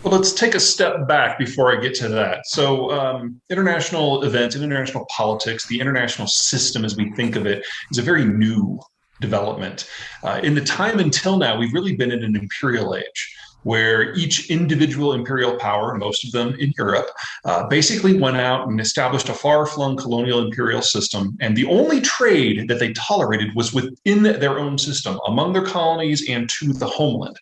Well, let's take a step back before I get to that. So, international events, international politics, the international system as we think of it is a very new development. In the time until now, we've really been in an imperial age where each individual imperial power, most of them in Europe, basically went out and established a far flung colonial imperial system. And the only trade that they tolerated was within their own system, among their colonies and to the homeland,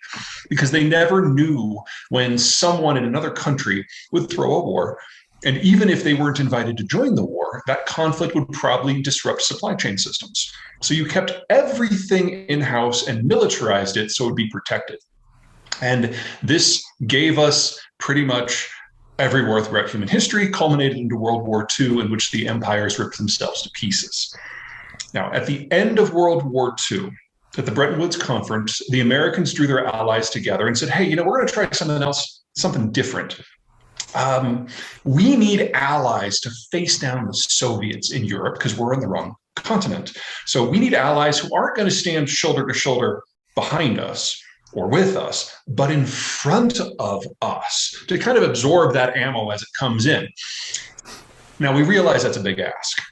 because they never knew when someone in another country would throw a war. And even if they weren't invited to join the war, that conflict would probably disrupt supply chain systems. So you kept everything in house and militarized it so it would be protected. And this gave us pretty much every war throughout human history, culminated into World War II, in which the empires ripped themselves to pieces. Now, at the end of World War II, at the Bretton Woods Conference, the Americans drew their allies together and said, hey, we're going to try something else, something different. We need allies to face down the Soviets in Europe because we're on the wrong continent. So we need allies who aren't going to stand shoulder to shoulder behind us or with us, but in front of us to kind of absorb that ammo as it comes in. Now, we realize that's a big ask.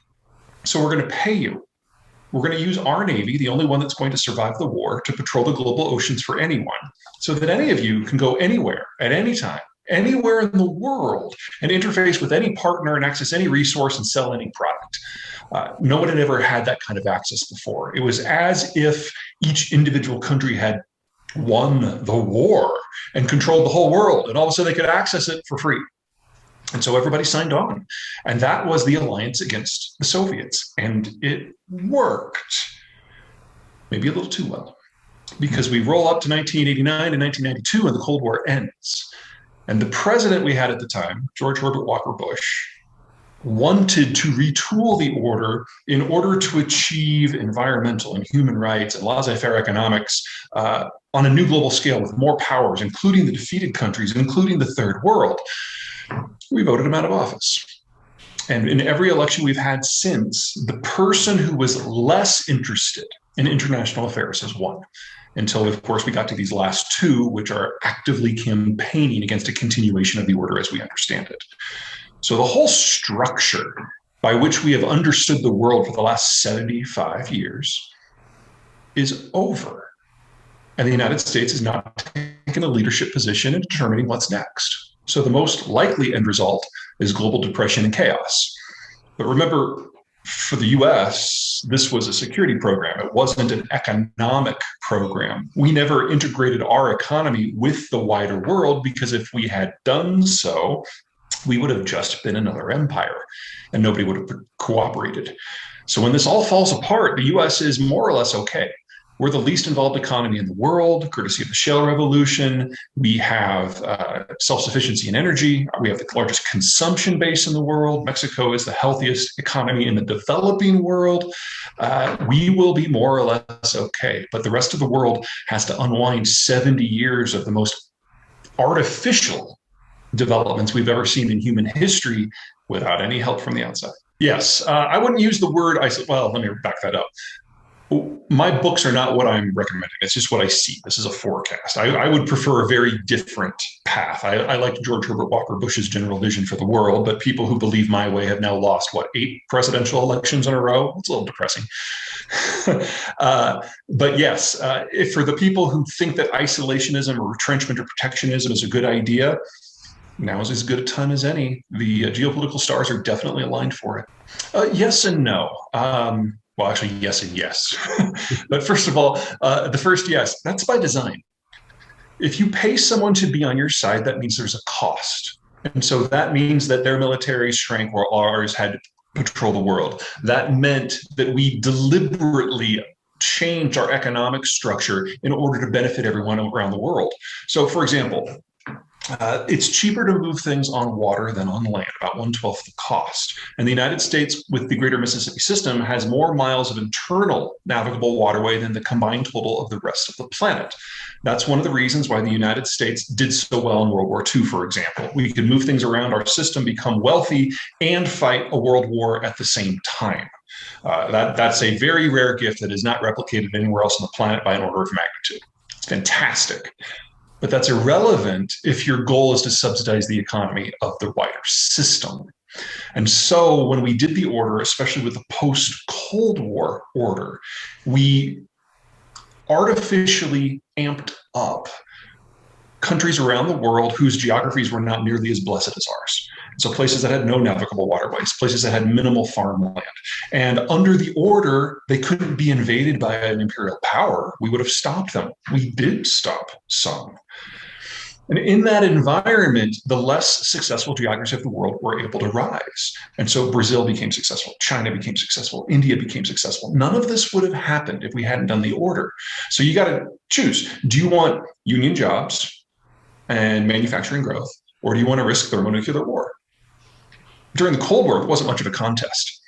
So we're going to pay you. We're going to use our Navy, the only one that's going to survive the war, to patrol the global oceans for anyone, so that any of you can go anywhere at any time, anywhere in the world, and interface with any partner and access any resource and sell any product. No one had ever had that kind of access before. It was as if each individual country had won the war and controlled the whole world, and all of a sudden they could access it for free. And so everybody signed on. And that was the alliance against the Soviets. And it worked, maybe a little too well, because we roll up to 1989 and 1992 and the Cold War ends. And the president we had at the time, George Herbert Walker Bush, wanted to retool the order in order to achieve environmental and human rights and laissez-faire economics on a new global scale with more powers, including the defeated countries, including the third world. We voted him out of office. And in every election we've had since, the person who was less interested in international affairs has won. Until, of course, we got to these last two, which are actively campaigning against a continuation of the order as we understand it. So the whole structure by which we have understood the world for the last 75 years is over. And the United States is not taking a leadership position in determining what's next. So the most likely end result is global depression and chaos. But remember, for the US, this was a security program. It wasn't an economic program. We never integrated our economy with the wider world, because if we had done so, we would have just been another empire and nobody would have cooperated. So when this all falls apart, the US is more or less okay. We're the least involved economy in the world, courtesy of the shale revolution. We have self-sufficiency in energy. We have the largest consumption base in the world. Mexico is the healthiest economy in the developing world. We will be more or less okay. But the rest of the world has to unwind 70 years of the most artificial developments we've ever seen in human history without any help from the outside. Yes, I wouldn't use the word, well, let me back that up. My books are not what I'm recommending. It's just what I see. This is a forecast. I would prefer a very different path. I like George Herbert Walker Bush's general vision for the world, but people who believe my way have now lost, 8 presidential elections in a row? It's a little depressing. But yes, if for the people who think that isolationism or retrenchment or protectionism is a good idea, now is as good a time as any. The geopolitical stars are definitely aligned for it. Yes and no. Well, actually, yes and yes. But first of all, the first yes, that's by design. If you pay someone to be on your side, that means there's a cost. And so that means that their military shrank while ours had to patrol the world. That meant that we deliberately changed our economic structure in order to benefit everyone around the world. So, for example, it's cheaper to move things on water than on land, about 1/12 the cost. And the United States, with the Greater Mississippi System, has more miles of internal navigable waterway than the combined total of the rest of the planet. That's one of the reasons why the United States did so well in World War II, for example. We could move things around our system, become wealthy, and fight a world war at the same time. That's a very rare gift that is not replicated anywhere else on the planet by an order of magnitude. It's fantastic. But that's irrelevant if your goal is to subsidize the economy of the wider system. And so when we did the order, especially with the post-Cold War order, we artificially amped up countries around the world whose geographies were not nearly as blessed as ours. So places that had no navigable waterways, places that had minimal farmland. And under the order, they couldn't be invaded by an imperial power. We would have stopped them. We did stop some. And in that environment, the less successful geographies of the world were able to rise. And so Brazil became successful, China became successful, India became successful. None of this would have happened if we hadn't done the order. So you got to choose. Do you want union jobs and manufacturing growth, or do you want to risk thermonuclear war? During the Cold War, it wasn't much of a contest.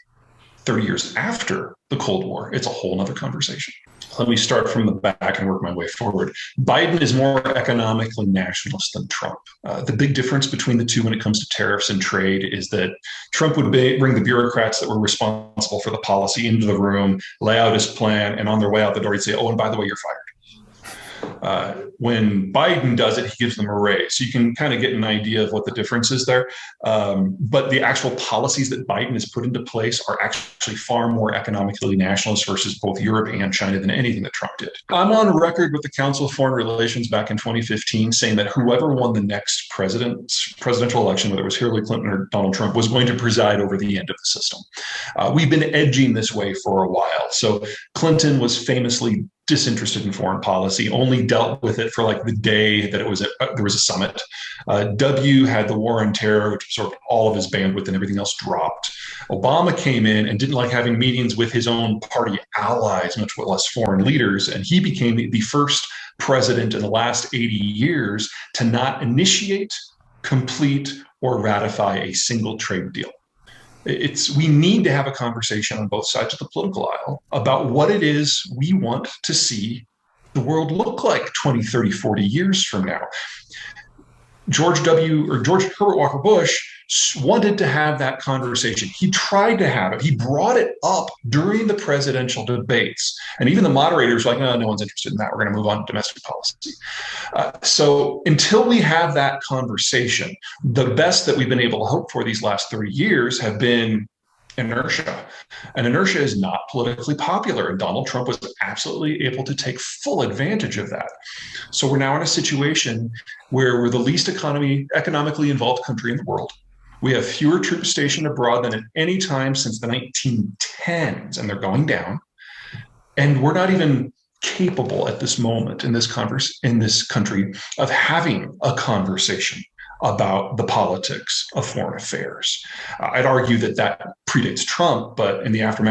30 years after the Cold War, it's a whole other conversation. Let me start from the back and work my way forward. Biden is more economically nationalist than Trump. The big difference between the two when it comes to tariffs and trade is that Trump would bring the bureaucrats that were responsible for the policy into the room, lay out his plan, and on their way out the door, he'd say, oh, and by the way, you're fired. When Biden does it, he gives them a raise. So you can kind of get an idea of what the difference is there. But the actual policies that Biden has put into place are actually far more economically nationalist versus both Europe and China than anything that Trump did. I'm on record with the Council of Foreign Relations back in 2015 saying that whoever won the next presidential election, whether it was Hillary Clinton or Donald Trump, was going to preside over the end of the system. We've been edging this way for a while. So Clinton was famously disinterested in foreign policy, only dealt with it for like the day that there was a summit. W had the war on terror, which absorbed all of his bandwidth and everything else dropped. Obama came in and didn't like having meetings with his own party allies, much less foreign leaders. And he became the first president in the last 80 years to not initiate, complete, or ratify a single trade deal. We need to have a conversation on both sides of the political aisle about what it is we want to see the world look like 20, 30, 40 years from now. George Herbert Walker Bush wanted to have that conversation. He tried to have it. He brought it up during the presidential debates. And even the moderators were like, no one's interested in that. We're going to move on to domestic policy. So until we have that conversation, the best that we've been able to hope for these last 30 years have been inertia. And inertia is not politically popular. And Donald Trump was absolutely able to take full advantage of that. So we're now in a situation where we're the least economically involved country in the world. We have fewer troops stationed abroad than at any time since the 1910s, and they're going down. And we're not even capable at this moment in this country of having a conversation about the politics of foreign affairs. I'd argue that predates Trump, but in the aftermath